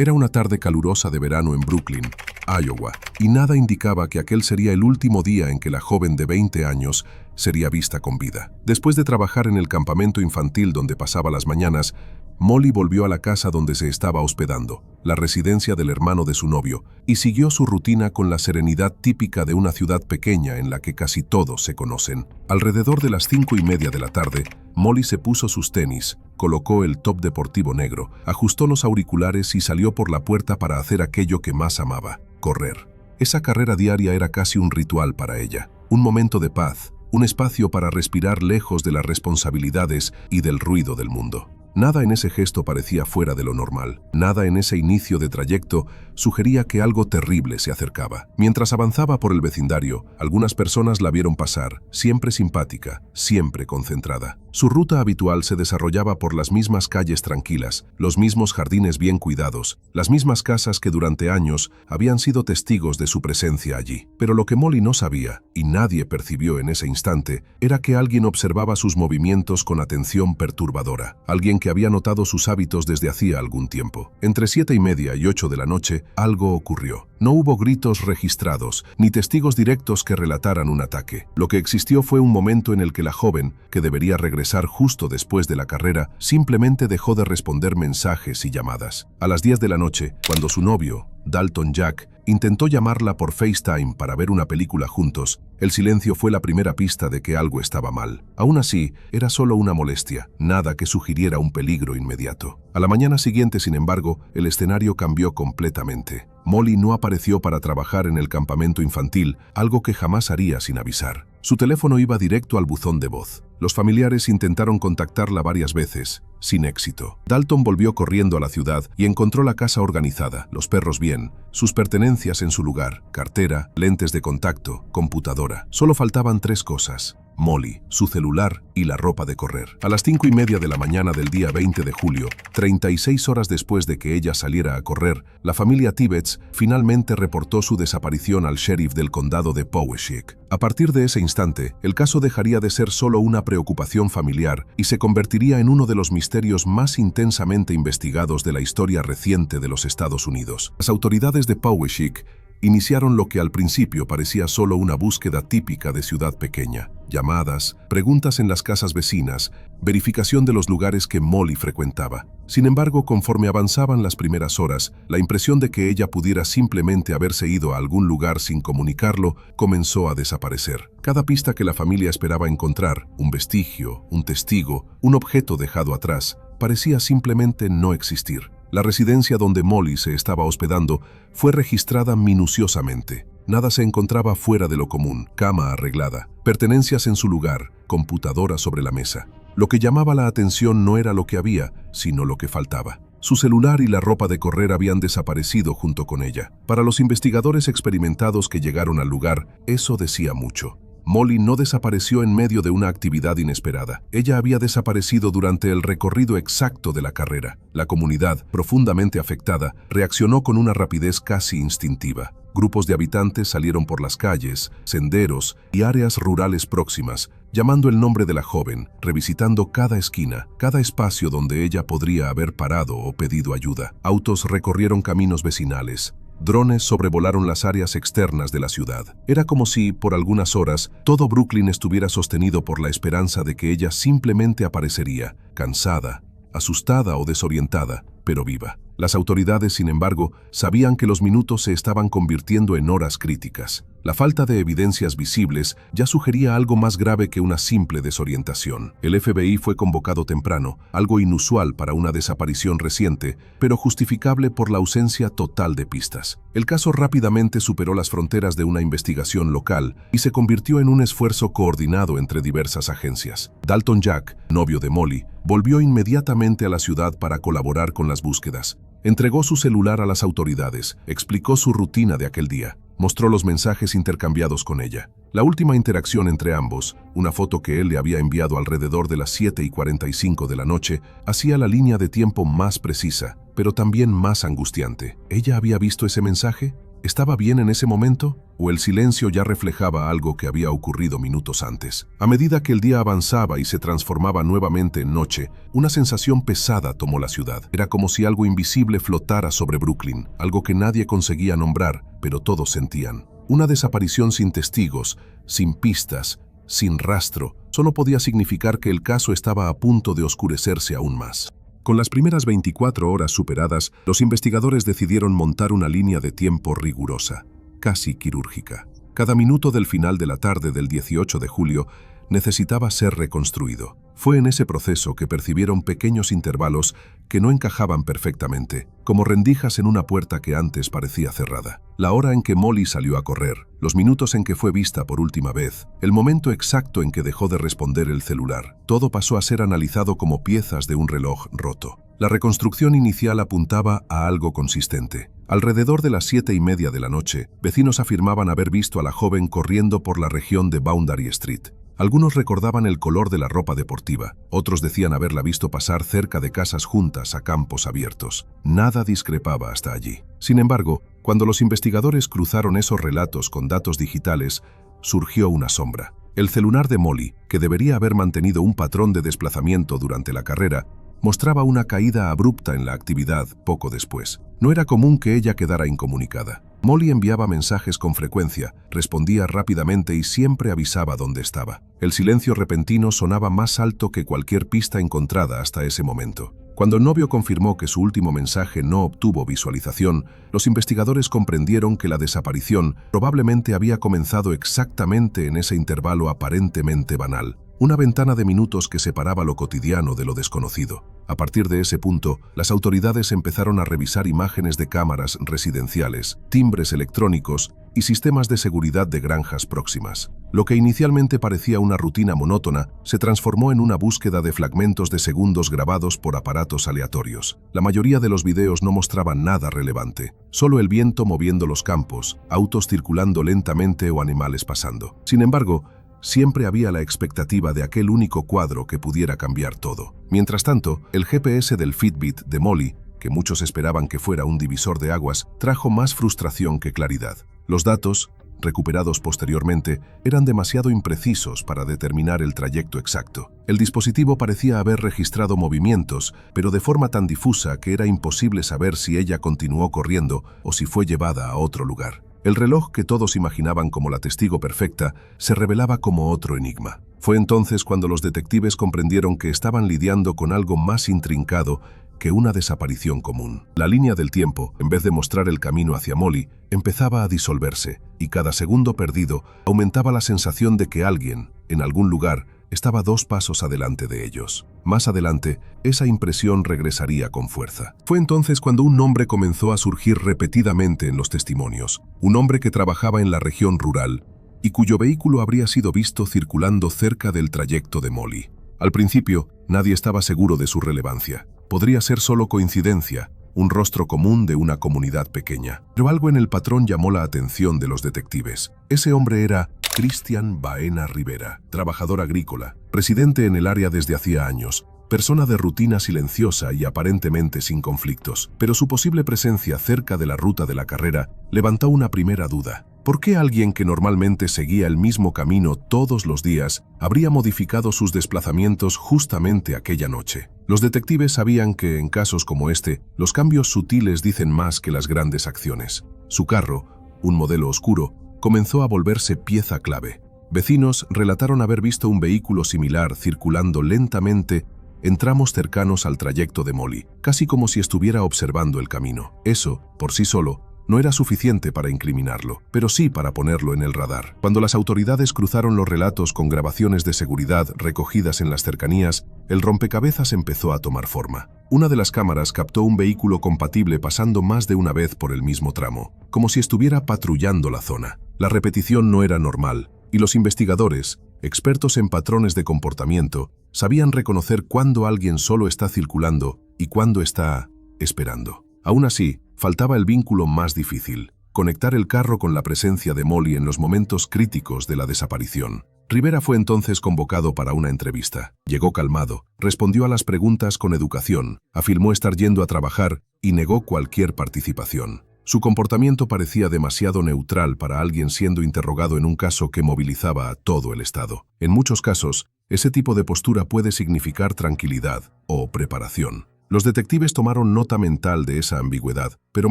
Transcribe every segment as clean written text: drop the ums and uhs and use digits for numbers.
Era una tarde calurosa de verano en Brooklyn, Iowa, y nada indicaba que aquel sería el último día en que la joven de 20 años sería vista con vida. Después de trabajar en el campamento infantil donde pasaba las mañanas, Molly volvió a la casa donde se estaba hospedando, la residencia del hermano de su novio, y siguió su rutina con la serenidad típica de una ciudad pequeña en la que casi todos se conocen. Alrededor de las 5:30 de la tarde, Molly se puso sus tenis, colocó el top deportivo negro, ajustó los auriculares y salió por la puerta para hacer aquello que más amaba, correr. Esa carrera diaria era casi un ritual para ella, un momento de paz, un espacio para respirar lejos de las responsabilidades y del ruido del mundo. Nada en ese gesto parecía fuera de lo normal. Nada en ese inicio de trayecto sugería que algo terrible se acercaba. Mientras avanzaba por el vecindario, algunas personas la vieron pasar, siempre simpática, siempre concentrada. Su ruta habitual se desarrollaba por las mismas calles tranquilas, los mismos jardines bien cuidados, las mismas casas que durante años habían sido testigos de su presencia allí. Pero lo que Molly no sabía, y nadie percibió en ese instante, era que alguien observaba sus movimientos con atención perturbadora. Alguien que había notado sus hábitos desde hacía algún tiempo. Entre 7:30 y 8 de la noche, algo ocurrió. No hubo gritos registrados, ni testigos directos que relataran un ataque. Lo que existió fue un momento en el que la joven, que debería regresar justo después de la carrera, simplemente dejó de responder mensajes y llamadas. A las 10 de la noche, cuando su novio, Dalton Jack, intentó llamarla por FaceTime para ver una película juntos, el silencio fue la primera pista de que algo estaba mal. Aún así, era solo una molestia, nada que sugiriera un peligro inmediato. A la mañana siguiente, sin embargo, el escenario cambió completamente. Molly no apareció para trabajar en el campamento infantil, algo que jamás haría sin avisar. Su teléfono iba directo al buzón de voz. Los familiares intentaron contactarla varias veces, sin éxito. Dalton volvió corriendo a la ciudad y encontró la casa organizada, los perros bien, sus pertenencias en su lugar, cartera, lentes de contacto, computadora. Solo faltaban 3 cosas: Molly, su celular y la ropa de correr. A las 5:30 de la mañana del día 20 de julio, 36 horas después de que ella saliera a correr, la familia Tibbetts finalmente reportó su desaparición al sheriff del condado de Poweshiek. A partir de ese instante, el caso dejaría de ser solo una preocupación familiar y se convertiría en uno de los misterios más intensamente investigados de la historia reciente de los Estados Unidos. Las autoridades de Poweshiek iniciaron lo que al principio parecía solo una búsqueda típica de ciudad pequeña. Llamadas, preguntas en las casas vecinas, verificación de los lugares que Molly frecuentaba. Sin embargo, conforme avanzaban las primeras horas, la impresión de que ella pudiera simplemente haberse ido a algún lugar sin comunicarlo comenzó a desaparecer. Cada pista que la familia esperaba encontrar, un vestigio, un testigo, un objeto dejado atrás, parecía simplemente no existir. La residencia donde Molly se estaba hospedando fue registrada minuciosamente. Nada se encontraba fuera de lo común: cama arreglada, pertenencias en su lugar, computadora sobre la mesa. Lo que llamaba la atención no era lo que había, sino lo que faltaba. Su celular y la ropa de correr habían desaparecido junto con ella. Para los investigadores experimentados que llegaron al lugar, eso decía mucho. Molly no desapareció en medio de una actividad inesperada. Ella había desaparecido durante el recorrido exacto de la carrera. La comunidad, profundamente afectada, reaccionó con una rapidez casi instintiva. Grupos de habitantes salieron por las calles, senderos y áreas rurales próximas, llamando el nombre de la joven, revisitando cada esquina, cada espacio donde ella podría haber parado o pedido ayuda. Autos recorrieron caminos vecinales. Drones sobrevolaron las áreas externas de la ciudad. Era como si, por algunas horas, todo Brooklyn estuviera sostenido por la esperanza de que ella simplemente aparecería, cansada, asustada o desorientada, pero viva. Las autoridades, sin embargo, sabían que los minutos se estaban convirtiendo en horas críticas. La falta de evidencias visibles ya sugería algo más grave que una simple desorientación. El FBI fue convocado temprano, algo inusual para una desaparición reciente, pero justificable por la ausencia total de pistas. El caso rápidamente superó las fronteras de una investigación local y se convirtió en un esfuerzo coordinado entre diversas agencias. Dalton Jack, novio de Molly, volvió inmediatamente a la ciudad para colaborar con las búsquedas. Entregó su celular a las autoridades, explicó su rutina de aquel día, mostró los mensajes intercambiados con ella. La última interacción entre ambos, una foto que él le había enviado alrededor de las 7:45 de la noche, hacía la línea de tiempo más precisa, pero también más angustiante. ¿Ella había visto ese mensaje? ¿Estaba bien en ese momento? ¿O el silencio ya reflejaba algo que había ocurrido minutos antes? A medida que el día avanzaba y se transformaba nuevamente en noche, una sensación pesada tomó la ciudad. Era como si algo invisible flotara sobre Brooklyn, algo que nadie conseguía nombrar, pero todos sentían. Una desaparición sin testigos, sin pistas, sin rastro, solo podía significar que el caso estaba a punto de oscurecerse aún más. Con las primeras 24 horas superadas, los investigadores decidieron montar una línea de tiempo rigurosa, casi quirúrgica. Cada minuto del final de la tarde del 18 de julio necesitaba ser reconstruido. Fue en ese proceso que percibieron pequeños intervalos que no encajaban perfectamente, como rendijas en una puerta que antes parecía cerrada. La hora en que Molly salió a correr, los minutos en que fue vista por última vez, el momento exacto en que dejó de responder el celular, todo pasó a ser analizado como piezas de un reloj roto. La reconstrucción inicial apuntaba a algo consistente. Alrededor de las 7:30 de la noche, vecinos afirmaban haber visto a la joven corriendo por la región de Boundary Street. Algunos recordaban el color de la ropa deportiva, otros decían haberla visto pasar cerca de casas juntas a campos abiertos. Nada discrepaba hasta allí. Sin embargo, cuando los investigadores cruzaron esos relatos con datos digitales, surgió una sombra. El celular de Molly, que debería haber mantenido un patrón de desplazamiento durante la carrera, mostraba una caída abrupta en la actividad poco después. No era común que ella quedara incomunicada. Molly enviaba mensajes con frecuencia, respondía rápidamente y siempre avisaba dónde estaba. El silencio repentino sonaba más alto que cualquier pista encontrada hasta ese momento. Cuando el novio confirmó que su último mensaje no obtuvo visualización, los investigadores comprendieron que la desaparición probablemente había comenzado exactamente en ese intervalo aparentemente banal. Una ventana de minutos que separaba lo cotidiano de lo desconocido. A partir de ese punto, las autoridades empezaron a revisar imágenes de cámaras residenciales, timbres electrónicos y sistemas de seguridad de granjas próximas. Lo que inicialmente parecía una rutina monótona se transformó en una búsqueda de fragmentos de segundos grabados por aparatos aleatorios. La mayoría de los videos no mostraban nada relevante, solo el viento moviendo los campos, autos circulando lentamente o animales pasando. Sin embargo, siempre había la expectativa de aquel único cuadro que pudiera cambiar todo. Mientras tanto, el GPS del Fitbit de Molly, que muchos esperaban que fuera un divisor de aguas, trajo más frustración que claridad. Los datos, recuperados posteriormente, eran demasiado imprecisos para determinar el trayecto exacto. El dispositivo parecía haber registrado movimientos, pero de forma tan difusa que era imposible saber si ella continuó corriendo o si fue llevada a otro lugar. El reloj que todos imaginaban como la testigo perfecta se revelaba como otro enigma. Fue entonces cuando los detectives comprendieron que estaban lidiando con algo más intrincado que una desaparición común. La línea del tiempo, en vez de mostrar el camino hacia Molly, empezaba a disolverse, y cada segundo perdido aumentaba la sensación de que alguien, en algún lugar, estaba 2 pasos adelante de ellos. Más adelante, esa impresión regresaría con fuerza. Fue entonces cuando un nombre comenzó a surgir repetidamente en los testimonios. Un hombre que trabajaba en la región rural y cuyo vehículo habría sido visto circulando cerca del trayecto de Molly. Al principio, nadie estaba seguro de su relevancia. Podría ser solo coincidencia, un rostro común de una comunidad pequeña. Pero algo en el patrón llamó la atención de los detectives. Ese hombre era Cristian Baena Rivera, trabajador agrícola, residente en el área desde hacía años, persona de rutina silenciosa y aparentemente sin conflictos. Pero su posible presencia cerca de la ruta de la carrera levantó una primera duda. ¿Por qué alguien que normalmente seguía el mismo camino todos los días habría modificado sus desplazamientos justamente aquella noche? Los detectives sabían que, en casos como este, los cambios sutiles dicen más que las grandes acciones. Su carro, un modelo oscuro, comenzó a volverse pieza clave. Vecinos relataron haber visto un vehículo similar circulando lentamente en tramos cercanos al trayecto de Molly, casi como si estuviera observando el camino. Eso, por sí solo, no era suficiente para incriminarlo, pero sí para ponerlo en el radar. Cuando las autoridades cruzaron los relatos con grabaciones de seguridad recogidas en las cercanías, el rompecabezas empezó a tomar forma. Una de las cámaras captó un vehículo compatible pasando más de una vez por el mismo tramo, como si estuviera patrullando la zona. La repetición no era normal, y los investigadores, expertos en patrones de comportamiento, sabían reconocer cuándo alguien solo está circulando y cuándo está esperando. Aún así, faltaba el vínculo más difícil: conectar el carro con la presencia de Molly en los momentos críticos de la desaparición. Rivera fue entonces convocado para una entrevista. Llegó calmado, respondió a las preguntas con educación, afirmó estar yendo a trabajar y negó cualquier participación. Su comportamiento parecía demasiado neutral para alguien siendo interrogado en un caso que movilizaba a todo el Estado. En muchos casos, ese tipo de postura puede significar tranquilidad o preparación. Los detectives tomaron nota mental de esa ambigüedad, pero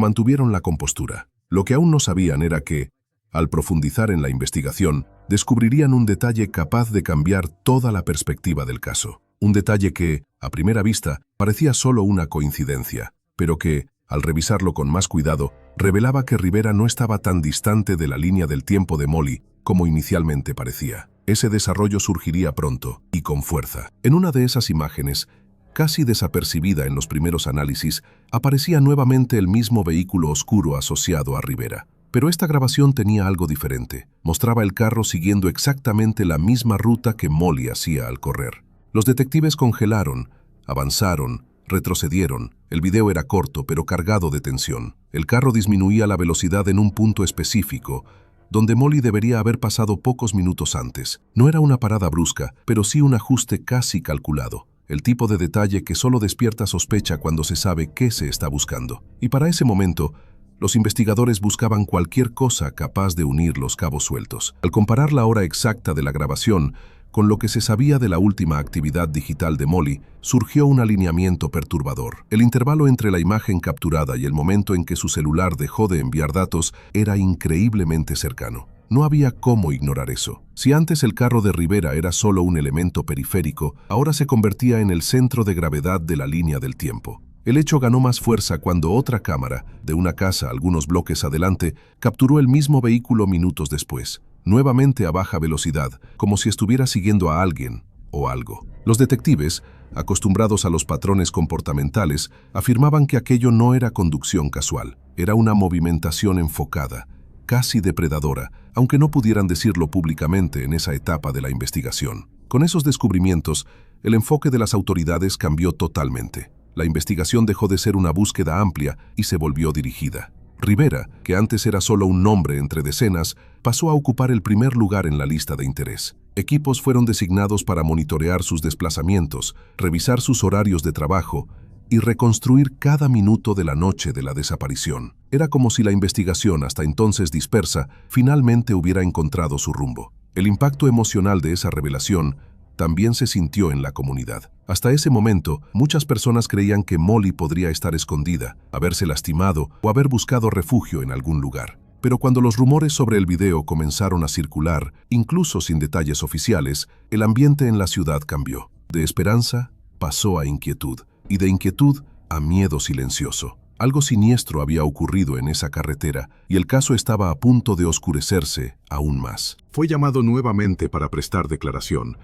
mantuvieron la compostura. Lo que aún no sabían era que, al profundizar en la investigación, descubrirían un detalle capaz de cambiar toda la perspectiva del caso. Un detalle que, a primera vista, parecía solo una coincidencia, pero que, al revisarlo con más cuidado, revelaba que Rivera no estaba tan distante de la línea del tiempo de Molly como inicialmente parecía. Ese desarrollo surgiría pronto y con fuerza. En una de esas imágenes, casi desapercibida en los primeros análisis, aparecía nuevamente el mismo vehículo oscuro asociado a Rivera. Pero esta grabación tenía algo diferente. Mostraba el carro siguiendo exactamente la misma ruta que Molly hacía al correr. Los detectives congelaron, avanzaron, retrocedieron. El video era corto, pero cargado de tensión. El carro disminuía la velocidad en un punto específico, donde Molly debería haber pasado pocos minutos antes. No era una parada brusca, pero sí un ajuste casi calculado. El tipo de detalle que solo despierta sospecha cuando se sabe qué se está buscando. Y para ese momento, los investigadores buscaban cualquier cosa capaz de unir los cabos sueltos. Al comparar la hora exacta de la grabación con lo que se sabía de la última actividad digital de Molly, surgió un alineamiento perturbador. El intervalo entre la imagen capturada y el momento en que su celular dejó de enviar datos era increíblemente cercano. No había cómo ignorar eso. Si antes el carro de Rivera era solo un elemento periférico, ahora se convertía en el centro de gravedad de la línea del tiempo. El hecho ganó más fuerza cuando otra cámara, de una casa algunos bloques adelante, capturó el mismo vehículo minutos después, nuevamente a baja velocidad, como si estuviera siguiendo a alguien o algo. Los detectives, acostumbrados a los patrones comportamentales, afirmaban que aquello no era conducción casual, era una movimentación enfocada, casi depredadora, aunque no pudieran decirlo públicamente en esa etapa de la investigación. Con esos descubrimientos, el enfoque de las autoridades cambió totalmente. La investigación dejó de ser una búsqueda amplia y se volvió dirigida. Rivera, que antes era solo un nombre entre decenas, pasó a ocupar el primer lugar en la lista de interés. Equipos fueron designados para monitorear sus desplazamientos, revisar sus horarios de trabajo y reconstruir cada minuto de la noche de la desaparición. Era como si la investigación, hasta entonces dispersa, finalmente hubiera encontrado su rumbo. El impacto emocional de esa revelación también se sintió en la comunidad. Hasta ese momento, muchas personas creían que Molly podría estar escondida, haberse lastimado o haber buscado refugio en algún lugar. Pero cuando los rumores sobre el video comenzaron a circular, incluso sin detalles oficiales, el ambiente en la ciudad cambió. De esperanza pasó a inquietud, y de inquietud a miedo silencioso. Algo siniestro había ocurrido en esa carretera, y el caso estaba a punto de oscurecerse aún más. Fue llamado nuevamente para prestar declaración,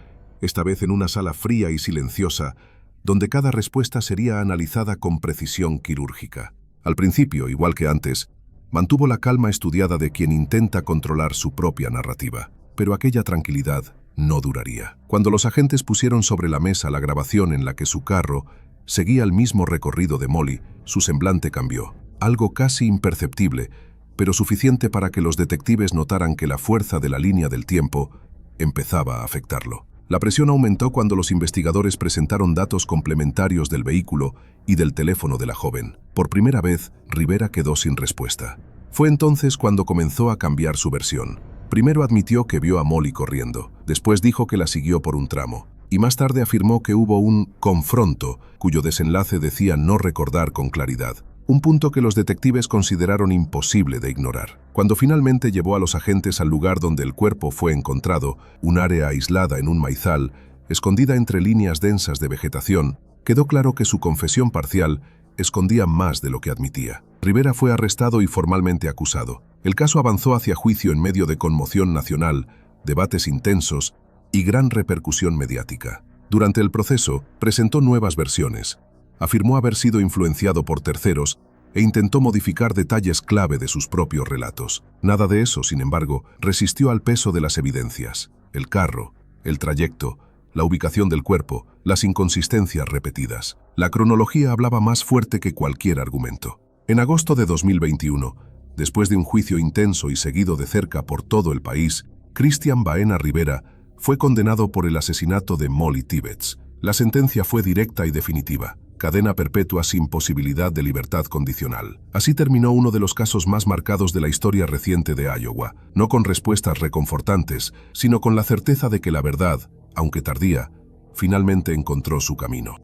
esta vez en una sala fría y silenciosa, donde cada respuesta sería analizada con precisión quirúrgica. Al principio, igual que antes, mantuvo la calma estudiada de quien intenta controlar su propia narrativa. Pero aquella tranquilidad no duraría. Cuando los agentes pusieron sobre la mesa la grabación en la que su carro seguía el mismo recorrido de Molly, su semblante cambió. Algo casi imperceptible, pero suficiente para que los detectives notaran que la fuerza de la línea del tiempo empezaba a afectarlo. La presión aumentó cuando los investigadores presentaron datos complementarios del vehículo y del teléfono de la joven. Por primera vez, Rivera quedó sin respuesta. Fue entonces cuando comenzó a cambiar su versión. Primero admitió que vio a Molly corriendo, después dijo que la siguió por un tramo, y más tarde afirmó que hubo un confronto cuyo desenlace decía no recordar con claridad. Un punto que los detectives consideraron imposible de ignorar. Cuando finalmente llevó a los agentes al lugar donde el cuerpo fue encontrado, un área aislada en un maizal, escondida entre líneas densas de vegetación, quedó claro que su confesión parcial escondía más de lo que admitía. Rivera fue arrestado y formalmente acusado. El caso avanzó hacia juicio en medio de conmoción nacional, debates intensos y gran repercusión mediática. Durante el proceso, presentó nuevas versiones. Afirmó haber sido influenciado por terceros e intentó modificar detalles clave de sus propios relatos. Nada de eso, sin embargo, resistió al peso de las evidencias. El carro, el trayecto, la ubicación del cuerpo, las inconsistencias repetidas. La cronología hablaba más fuerte que cualquier argumento. En agosto de 2021, después de un juicio intenso y seguido de cerca por todo el país, Cristian Baena Rivera fue condenado por el asesinato de Molly Tibbetts. La sentencia fue directa y definitiva. cadena perpetua sin posibilidad de libertad condicional. Así terminó uno de los casos más marcados de la historia reciente de Iowa, no con respuestas reconfortantes, sino con la certeza de que la verdad, aunque tardía, finalmente encontró su camino.